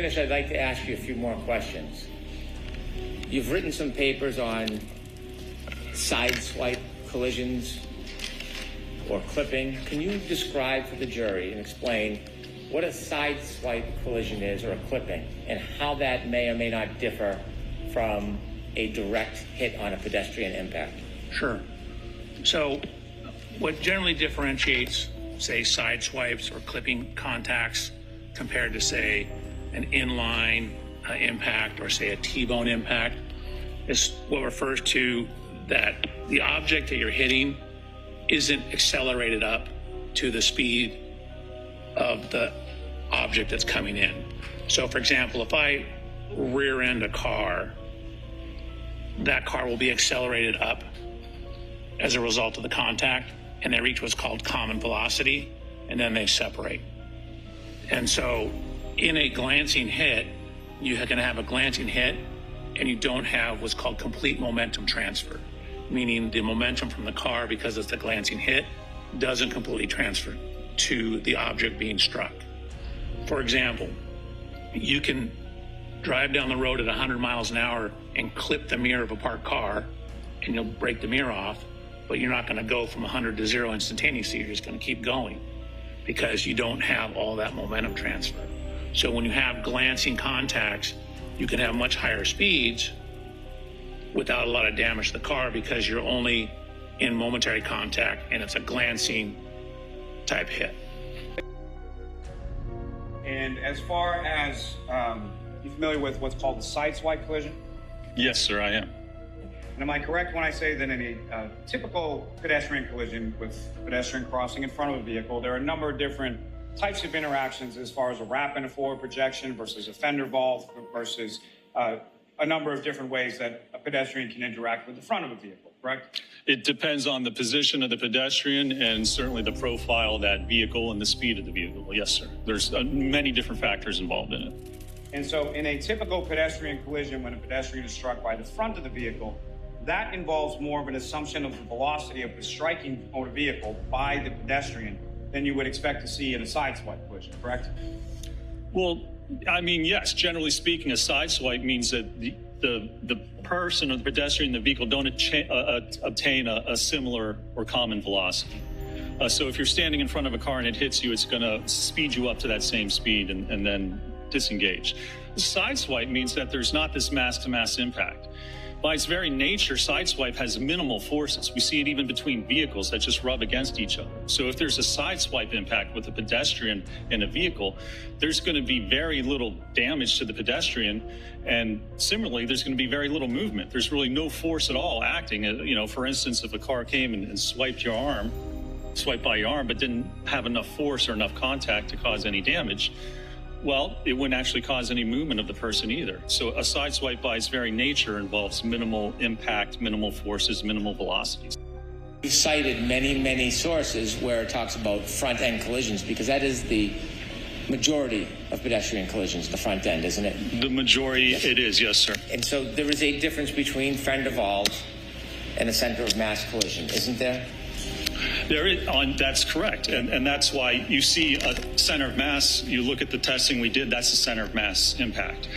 I'd like to ask you a few more questions. You've written some papers on sideswipe collisions or clipping. Can you describe for the jury and explain what a sideswipe collision is or a clipping and how that may or may not differ from a direct hit on a pedestrian impact? Sure. So what generally differentiates, say, sideswipes or clipping contacts compared to, say, an inline impact or, say, a T-bone impact is what refers to that the object that you're hitting isn't accelerated up to the speed of the object that's coming in. So, for example, if I rear end a car, that car will be accelerated up as a result of the contact, and they reach what's called common velocity, and then they separate. And so in a glancing hit, you can have a glancing hit, and you don't have what's called complete momentum transfer, meaning the momentum from the car, because it's a glancing hit, doesn't completely transfer to the object being struck. For example, you can drive down the road at 100 miles an hour and clip the mirror of a parked car, and you'll break the mirror off, but you're not going to go from 100 to 0 instantaneously. You're just going to keep going because you don't have all that momentum transfer. So when you have glancing contacts, you can have much higher speeds without a lot of damage to the car because you're only in momentary contact and it's a glancing type hit. And as far as, you familiar with what's called the sideswipe collision? Yes, sir, I am. And am I correct when I say that in a typical pedestrian collision with a pedestrian crossing in front of a vehicle, there are a number of different types of interactions as far as a wrap and a forward projection versus a fender vault versus a number of different ways that a pedestrian can interact with the front of a vehicle, correct? It depends on the position of the pedestrian and certainly the profile of that vehicle and the speed of the vehicle. Yes, sir. There's many different factors involved in it. And so in a typical pedestrian collision, when a pedestrian is struck by the front of the vehicle, that involves more of an assumption of the velocity of the striking motor vehicle by the pedestrian than you would expect to see in a sideswipe collision, correct? Well, I mean, yes, generally speaking, a sideswipe means that the person or the pedestrian in the vehicle don't obtain a similar or common velocity. So if you're standing in front of a car and it hits you, it's going to speed you up to that same speed and then disengage. The sideswipe means that there's not this mass-to-mass impact. By its very nature, sideswipe has minimal forces. We see it even between vehicles that just rub against each other. So if there's a sideswipe impact with a pedestrian in a vehicle, there's going to be very little damage to the pedestrian. And similarly, there's going to be very little movement. There's really no force at all acting. You know, for instance, if a car came and swiped by your arm, but didn't have enough force or enough contact to cause any damage, well, it wouldn't actually cause any movement of the person either. So a sideswipe by its very nature involves minimal impact, minimal forces, minimal velocities. You've cited many sources where it talks about front-end collisions because that is the majority of pedestrian collisions, the front end, isn't it? The majority, yes. It is, yes, sir. And so there is a difference between fender vault and a center of mass collision, isn't there? That's correct. And that's why you see a center of mass, you look at the testing we did, that's the center of mass impact.